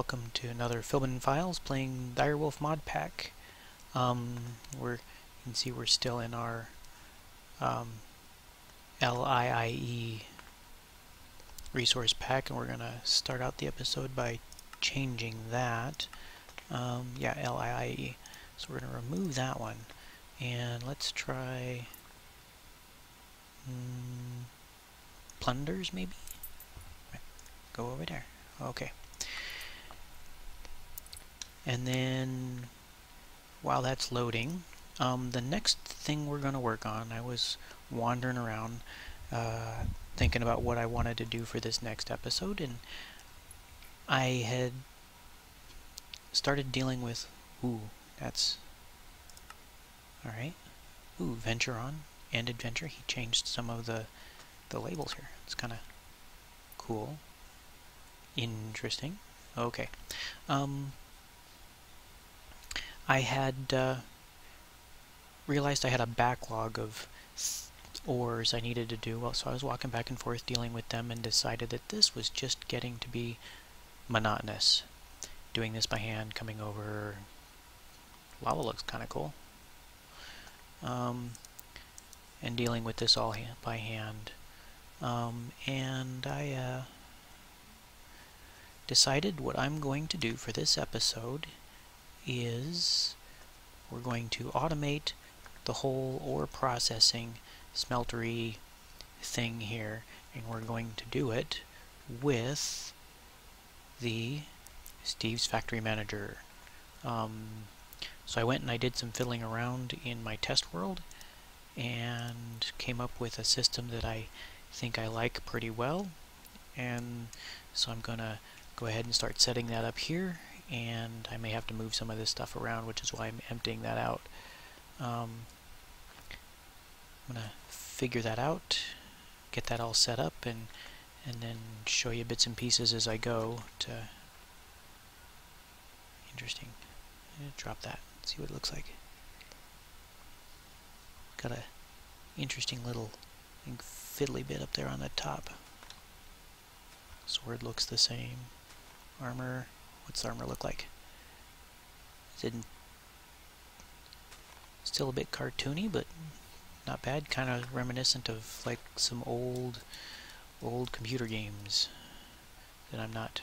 welcome to another Filmin Files playing DireWolf Modpack. You can see we're still in our LIIE resource pack, and we're going to start out the episode by changing that. Yeah, LIIE. So we're going to remove that one, and let's try Plunders, maybe? Go over there. Okay. And then, while that's loading, the next thing we're going to work on, I was wandering around thinking about what I wanted to do for this next episode, and I had started dealing with, that's, alright, Venture On and Adventure. He changed some of the labels here. It's kind of cool. Interesting. Okay. I had realized I had a backlog of ores I needed to do, so I was walking back and forth dealing with them and decided that this was just getting to be monotonous. Doing this by hand, coming over. Lava looks kind of cool. And dealing with this all by hand. And I decided what I'm going to do for this episode is we're going to automate the whole ore processing smeltery thing here, and we're going to do it with the Steve's Factory Manager. So I went and I did some fiddling around in my test world and came up with a system that I think I like pretty well, and so I'm gonna go ahead and start setting that up here, and I may have to move some of this stuff around, which is why I'm emptying that out. I'm gonna figure that out, get that all set up, and then show you bits and pieces as I go. Interesting. Drop that. See what it looks like. Got a interesting little fiddly bit up there on the top. Sword looks the same. Armor. What's the armor look like? Still a bit cartoony, but not bad. Kind of reminiscent of like some old computer games that I'm not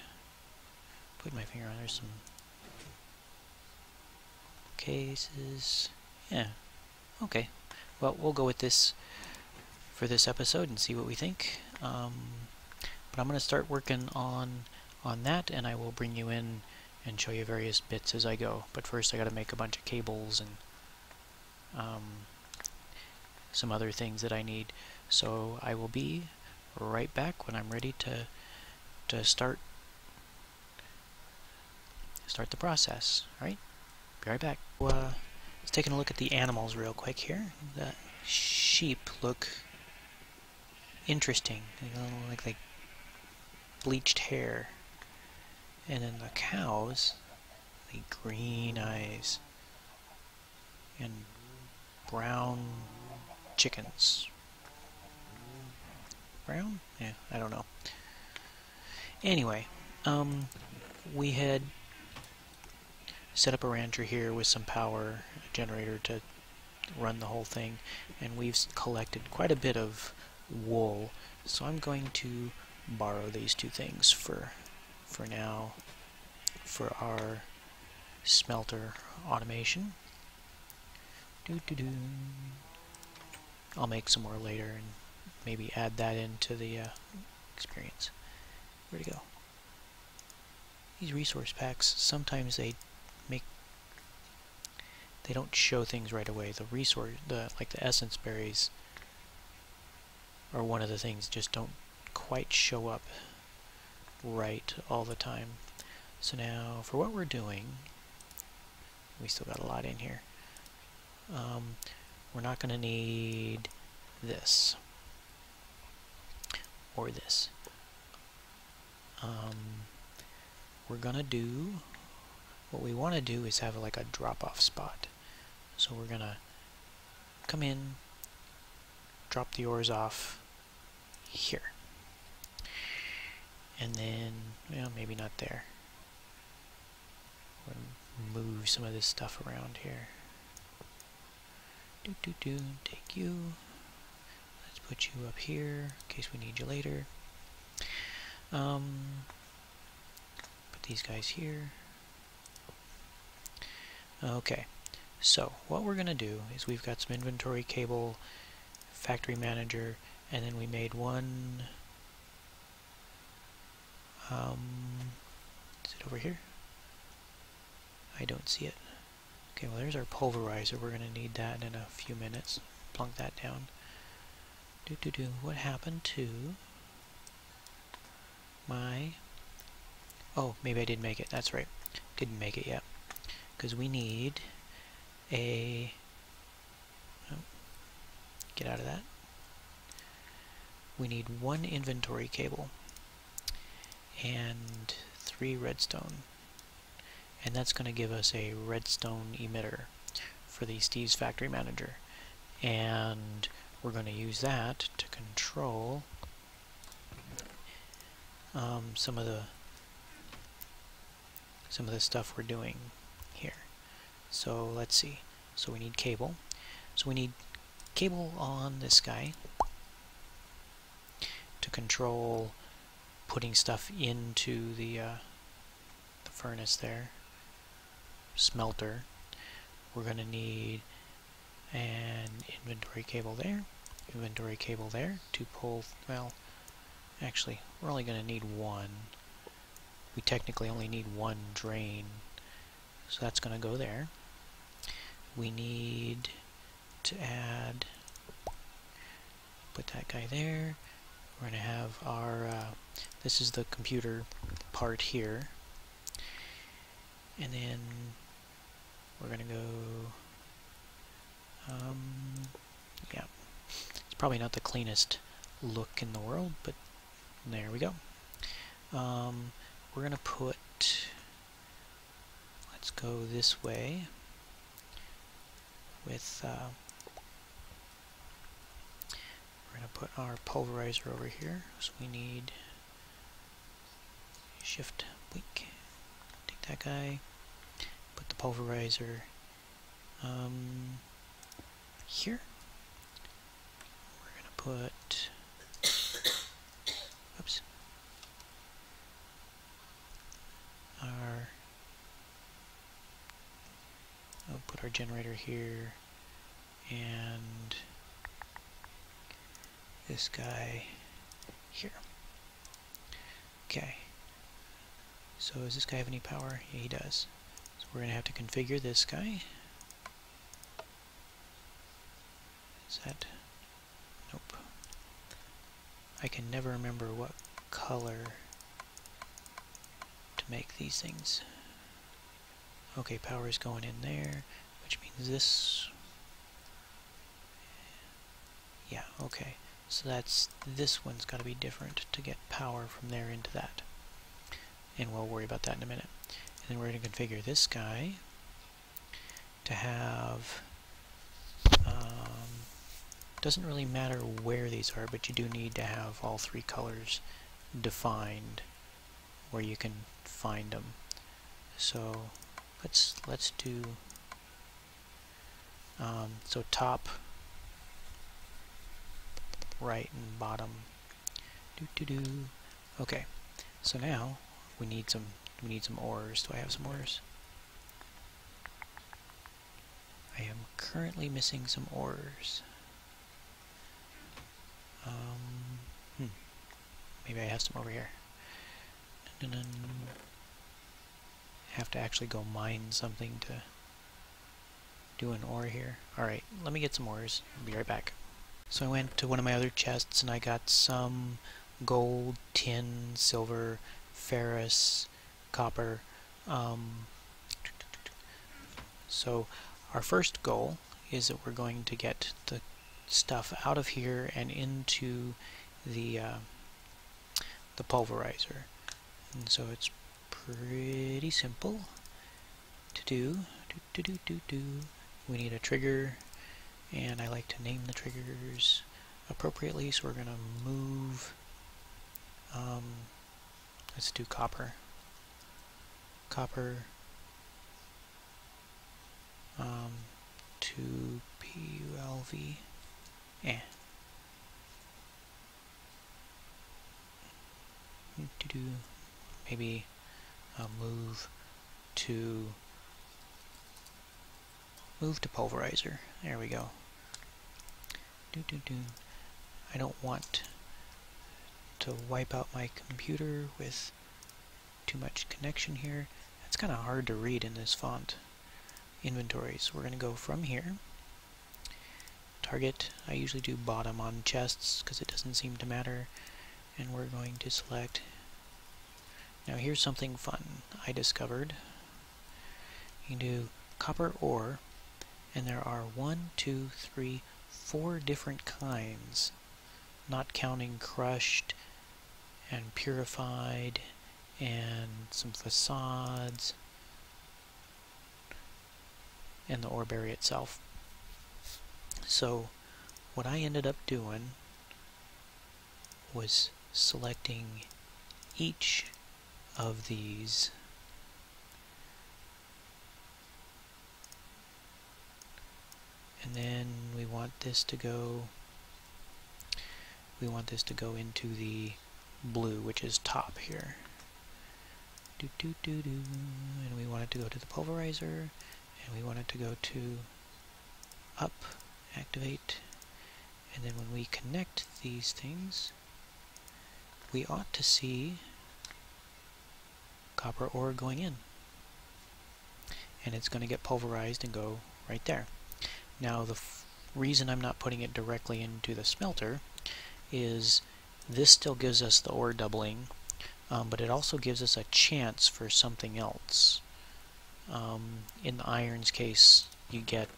putting my finger on. There's some cases. Yeah. Okay. Well, we'll go with this for this episode and see what we think. But I'm going to start working on that, and I will bring you in and show you various bits as I go. But first I got to make a bunch of cables and some other things that I need. So I will be right back when I'm ready to start the process. Alright? Be right back. Let's take a look at the animals real quick here. The sheep look interesting. They look like they bleached hair. And then the cows, the green eyes. And brown chickens. Brown? Yeah, I don't know. Anyway, we had set up a rancher here with some power generator to run the whole thing, and we've collected quite a bit of wool, so I'm going to borrow these two things for now for our smelter automation. I'll make some more later and maybe add that into the experience. Where'd it go? These resource packs, sometimes they don't show things right away. Like the essence berries are one of the things just don't quite show up right all the time. So now for what we're doing, we still got a lot in here. We're not going to need this or this. We're going to do, what we want to do is have like a drop-off spot. So we're going to come in, drop the ores off here. And then, well, maybe not there. I'm going to move some of this stuff around here. Take you. Let's put you up here in case we need you later. Put these guys here. Okay, so what we're going to do is we've got some inventory cable, factory manager, and then we made one. Is it over here? I don't see it. Okay, well there's our pulverizer. We're going to need that in a few minutes. Plunk that down. What happened to my... Oh, maybe I did make it. That's right. Didn't make it yet. Because we need a... Oh, get out of that. We need one inventory cable and 3 redstone. And that's going to give us a redstone emitter for the Steve's Factory Manager. And we're going to use that to control some of the stuff we're doing here. So let's see. So we need cable. So we need cable on this guy to control putting stuff into the furnace there. Smelter. We're going to need an inventory cable there, inventory cable there to pull, well, actually, we're only going to need one. We technically only need one drain, so that's going to go there. We need to add, put that guy there. We're going to have our, this is the computer part here. And then we're going to go, yeah, it's probably not the cleanest look in the world, but there we go. We're going to put, let's go this way with, we're going to put our pulverizer over here, so we need shift, blink, take that guy, put the pulverizer here. We're going to put, oops, I'll put our generator here, and this guy here. Okay. So does this guy have any power? Yeah, he does. So we're going to have to configure this guy. Is that... Nope. I can never remember what color to make these things. Okay, power is going in there, which means this... Yeah, okay. So that's... this one's got to be different to get power from there into that. And we'll worry about that in a minute. And then we're going to configure this guy to have... doesn't really matter where these are, but you do need to have all 3 colors defined where you can find them. So let's do so top, right, and bottom. Okay, so now we need some ores. Do I have some ores? I am currently missing some ores. Maybe I have some over here. Have to actually go mine something to do an ore here. Alright, let me get some ores. I'll be right back. So I went to one of my other chests and I got some gold, tin, silver, ferrous, copper. So our first goal is that we're going to get the stuff out of here and into the pulverizer. And so it's pretty simple to do. We need a trigger, and I like to name the triggers appropriately, so we're going to move, let's do copper. Copper, to PULV. Maybe move to Pulverizer. There we go. I don't want to wipe out my computer with too much connection here. It's kind of hard to read in this font. Inventories. We're going to go from here. Target. I usually do bottom on chests because it doesn't seem to matter. And we're going to select. Now here's something fun I discovered. You can do copper ore, and there are 4 different kinds, not counting crushed and purified and some facades and the ore berry itself. So what I ended up doing was selecting each of these and then we want this to go into the blue, which is top here. And we want it to go to the pulverizer, and we want it to go to up, activate, and then when we connect these things, we ought to see copper ore going in. And it's going to get pulverized and go right there. Now the reason I'm not putting it directly into the smelter is this still gives us the ore doubling, but it also gives us a chance for something else. In the iron's case, you get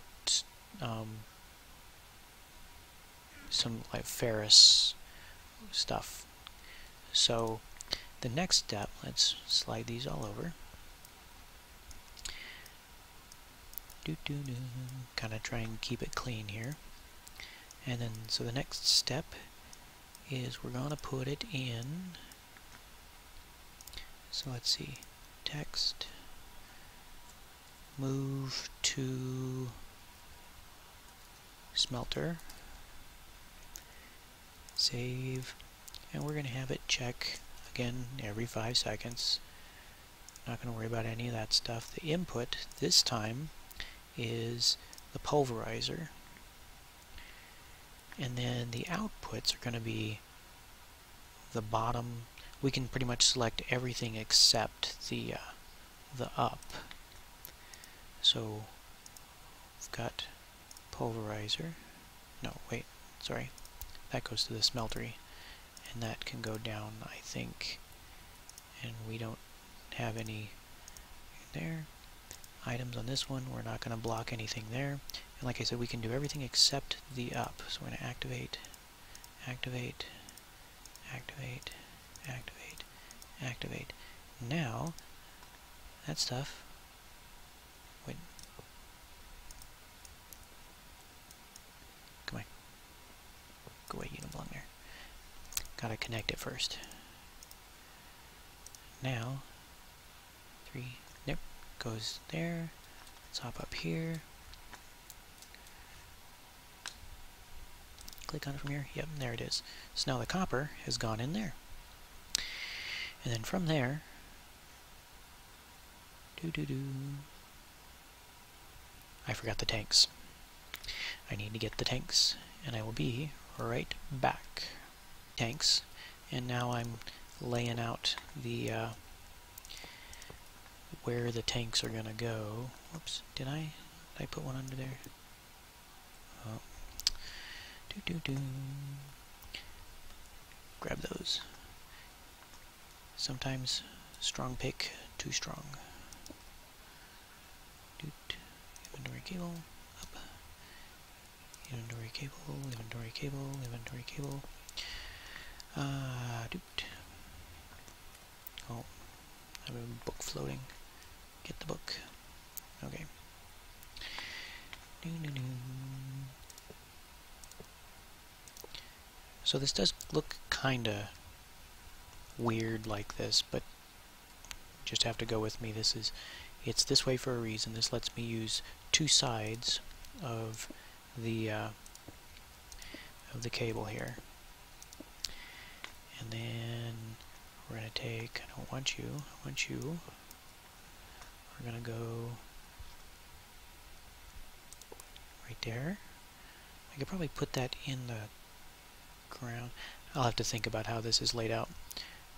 some like ferrous stuff. So the next step, let's slide these all over. Kind of try and keep it clean here. And then, so the next step is we're going to put it in. So let's see, text, move to smelter, save, and we're going to have it check again every 5 seconds. Not going to worry about any of that stuff. The input this time is the pulverizer, and then the outputs are going to be the bottom. We can pretty much select everything except the up. So we've got pulverizer. No, wait, sorry. That goes to the smeltery, and that can go down, I think. And we don't have any there. Items on this one, we're not going to block anything there. And like I said, we can do everything except the up. So we're going to activate, activate, activate, activate, activate. Now, that stuff, wait, come on, go away, you don't belong there. Gotta connect it first. Now, 3, nope, goes there. Let's hop up here. Click on it from here. Yep, there it is. So now the copper has gone in there. And then from there, I forgot the tanks. I need to get the tanks, and I will be right back. Tanks, and now I'm laying out the where the tanks are gonna go. Whoops, did I put one under there? Oh. Grab those. Sometimes strong pick, too strong. Inventory cable, up. Inventory cable, inventory cable, inventory cable. Oh, I have a book floating. Get the book. Okay. So this does look kinda weird like this, but just have to go with me. It's this way for a reason. This lets me use two sides of the cable here. And then we're going to take, I don't want you, I want you. We're going to go right there. I could probably put that in the ground. I'll have to think about how this is laid out.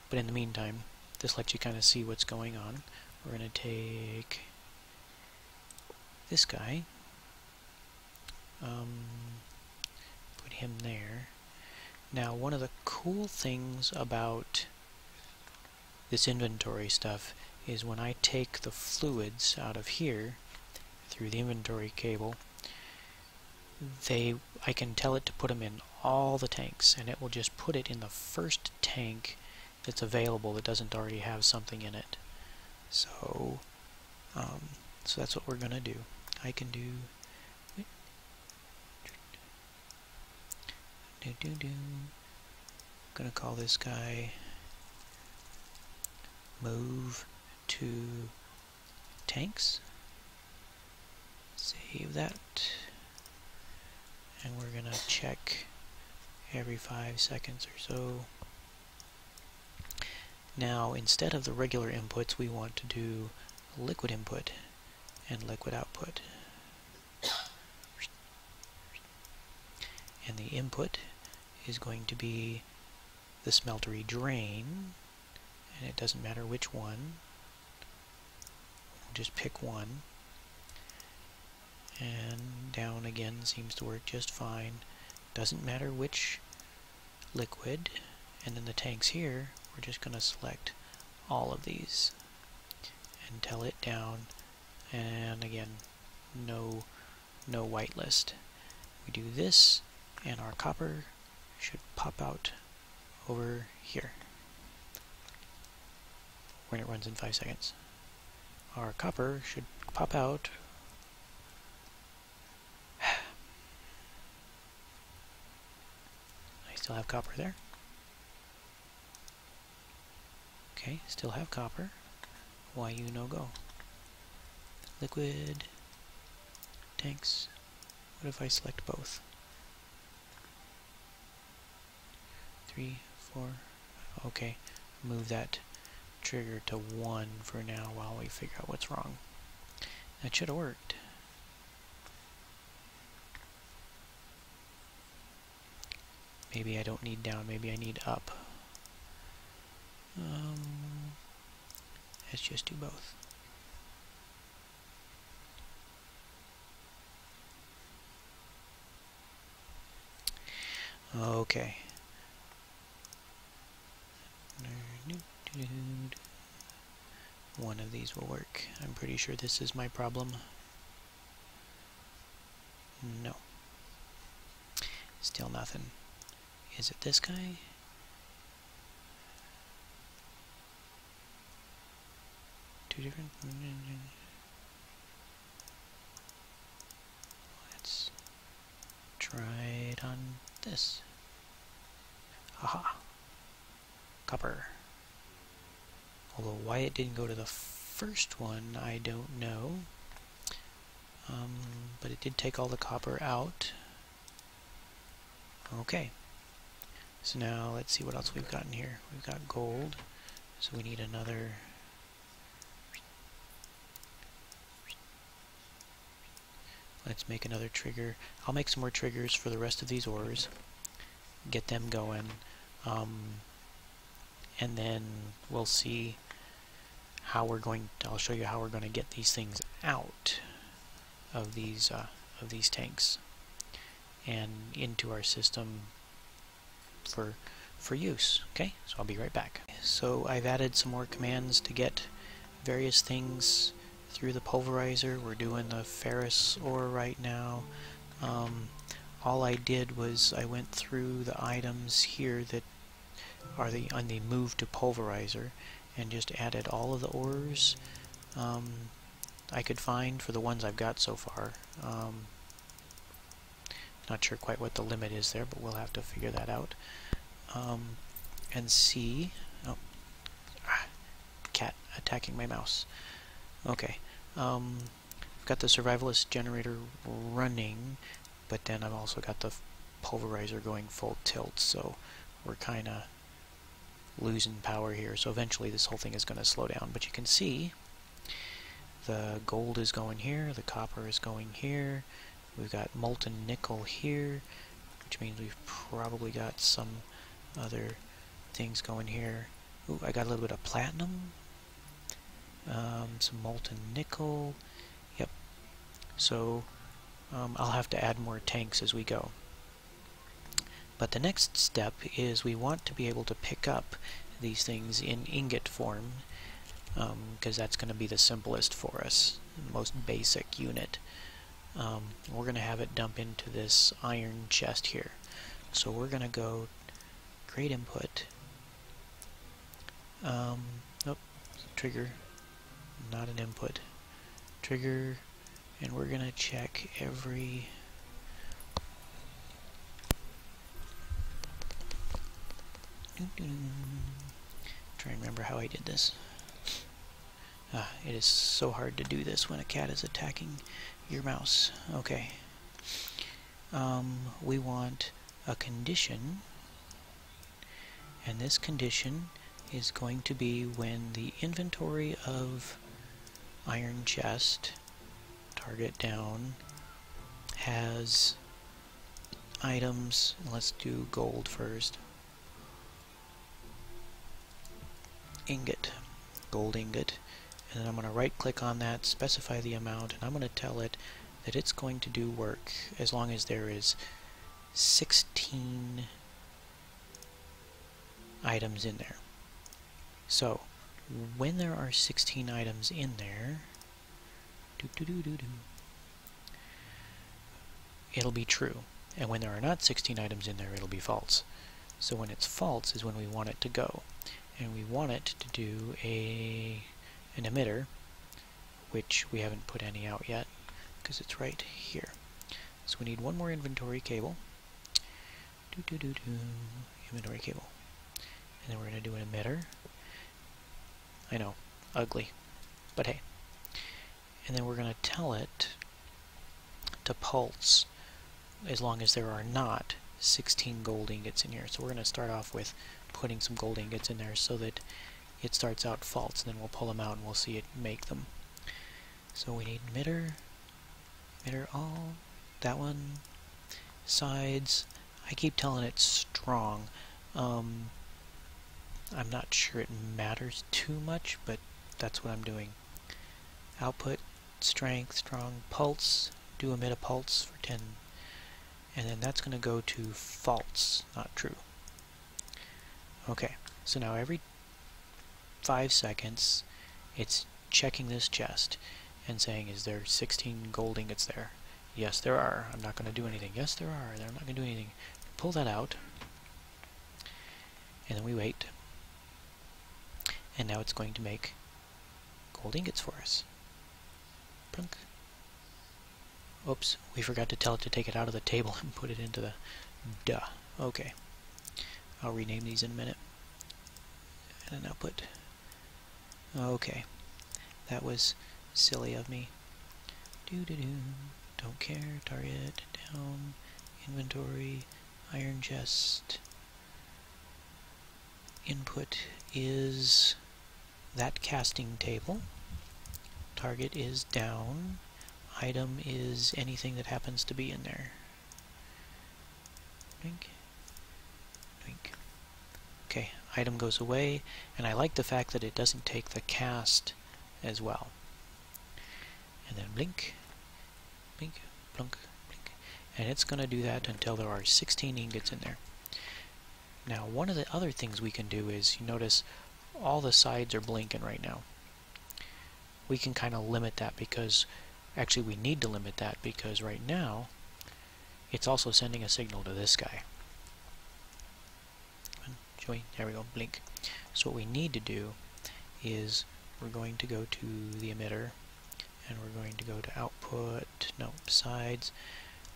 But in the meantime, this lets you kind of see what's going on. We're going to take this guy, put him there. Now, one of the cool things about this inventory stuff is when I take the fluids out of here through the inventory cable, I can tell it to put them in all the tanks, and it will just put it in the first tank that's available that doesn't already have something in it. So, so that's what we're gonna do. I can do. I'm gonna call this guy move to tanks. Save that. And we're gonna check every 5 seconds or so. Now, instead of the regular inputs, we want to do liquid input and liquid output. And the input is going to be the smeltery drain, and it doesn't matter which one. We'll just pick one. And down again seems to work just fine. Doesn't matter which liquid. And then the tanks here, we're just going to select all of these and tell it down. And again, no whitelist. We do this, and our copper should pop out over here when it runs in 5 seconds. Our copper should pop out. I still have copper there. Okay, still have copper. Why you no go? Liquid, tanks. What if I select both? 3, 4. Okay, move that trigger to 1 for now while we figure out what's wrong. That should have worked. Maybe I don't need down, maybe I need up. Let's just do both. Okay. One of these will work. I'm pretty sure this is my problem. No. Still nothing. Is it this guy? Two different. Let's try it on this. Aha! Copper. Although why it didn't go to the first one, I don't know. But it did take all the copper out. Okay. So now let's see what else we've got in here. We've got gold, so we need another. Let's make another trigger. I'll make some more triggers for the rest of these ores. Get them going. And then we'll see how we're going to, I'll show you how we're going to get these things out of these tanks and into our system for use. Okay, so I'll be right back. So I've added some more commands to get various things through the pulverizer. We're doing the ferrous ore right now. All I did was I went through the items here that are on the move to pulverizer and just added all of the ores I could find for the ones I've got so far. Not sure quite what the limit is there, but we'll have to figure that out. And see. Oh, cat attacking my mouse. Okay. I've got the Survivalist Generator running, but then I've also got the Pulverizer going full tilt, so we're kind of losing power here. So eventually this whole thing is going to slow down. But you can see the gold is going here, the copper is going here, we've got molten nickel here, which means we've probably got some other things going here. Ooh, I got a little bit of platinum, some molten nickel. Yep. So I'll have to add more tanks as we go. But the next step is we want to be able to pick up these things in ingot form, because that's going to be the simplest for us, the most basic unit. We're going to have it dump into this iron chest here. So we're going to go create input. Nope, trigger, not an input. Trigger, and we're going to check every... Try and remember how I did this. It is so hard to do this when a cat is attacking your mouse. Okay. We want a condition, and this condition is going to be when the inventory of iron chest, target down, has items. Let's do gold first. Ingot, gold ingot, and then I'm going to right click on that, specify the amount, and I'm going to tell it that it's going to do work as long as there is 16 items in there. So when there are 16 items in there, it'll be true, and when there are not 16 items in there, it'll be false. So when it's false is when we want it to go. And we want it to do an emitter, which we haven't put any out yet because it's right here. So we need one more inventory cable. Inventory cable. And then we're going to do an emitter. I know, ugly, but hey. And then we're going to tell it to pulse as long as there are not 16 gold ingots in here. So we're going to start off with putting some gold ingots in there so that it starts out false, and then we'll pull them out and we'll see it make them. So we need emitter, emitter all, that one, sides. I keep telling it strong. I'm not sure it matters too much, but that's what I'm doing. Output, strength, strong, pulse, do emit a pulse for 10, and then that's going to go to false, not true. Okay, so now every 5 seconds it's checking this chest and saying, is there 16 gold ingots there? Yes, there are. I'm not going to do anything. Yes, there are. I'm not going to do anything. Pull that out, and then we wait. And now it's going to make gold ingots for us. Plunk. Oops, we forgot to tell it to take it out of the table and put it into the... Duh. Okay. I'll rename these in a minute. And an output. Okay. That was silly of me. Don't care. Target. Down. Inventory. Iron chest. Input is that casting table. Target is down. Item is anything that happens to be in there. Blink. Blink. Okay, item goes away, and I like the fact that it doesn't take the cast as well. And then blink, blink, blunk, blink. And it's going to do that until there are 16 ingots in there. Now, one of the other things we can do is, you notice all the sides are blinking right now. We can kind of limit that because, actually we need to limit that because right now it's also sending a signal to this guy. There we go, blink. So what we need to do is we're going to go to the emitter, and we're going to go to output, no, sides.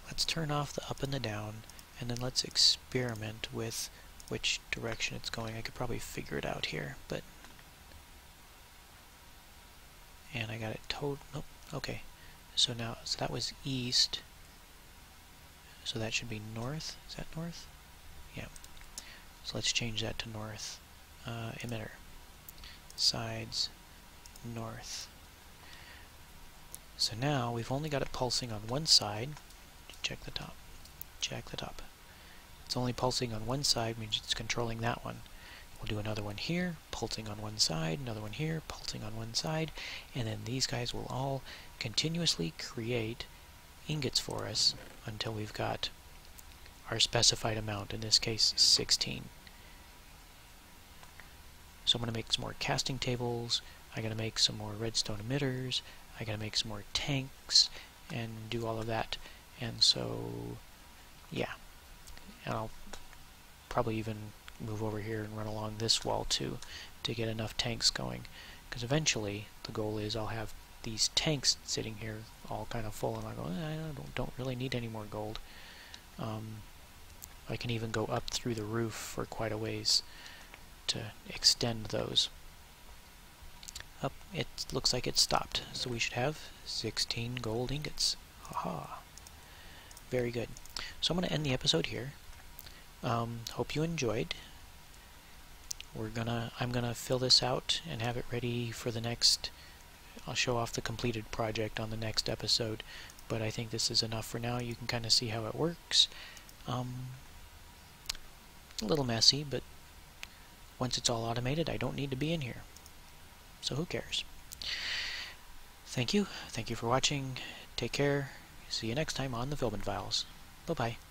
Let's turn off the up and the down, and then let's experiment with which direction it's going. I could probably figure it out here, but... And I got it nope, okay. So that was east. So that should be north. Is that north? Yeah. So let's change that to north. Emitter. Sides, north. So now we've only got it pulsing on one side. Check the top. Check the top. It's only pulsing on one side, means it's controlling that one. We'll do another one here, pulsing on one side, another one here, pulsing on one side, and then these guys will all continuously create ingots for us until we've got our specified amount, in this case 16. So I'm going to make some more casting tables, I'm going to make some more redstone emitters, I'm going to make some more tanks, and do all of that. And so, yeah. And I'll probably even move over here and run along this wall too to get enough tanks going, because eventually the goal is I'll have these tanks sitting here all kind of full and I'll go, I don't really need any more gold. I can even go up through the roof for quite a ways to extend those. Up, it looks like it stopped, so we should have 16 gold ingots. Haha. Very good. So I'm going to end the episode here. Hope you enjoyed. I'm gonna fill this out and have it ready for the next. I'll show off the completed project on the next episode, but I think this is enough for now. You can kind of see how it works. A little messy, but once it's all automated, I don't need to be in here. So who cares? Thank you. Thank you for watching. Take care. See you next time on the Filament Files. Bye-bye.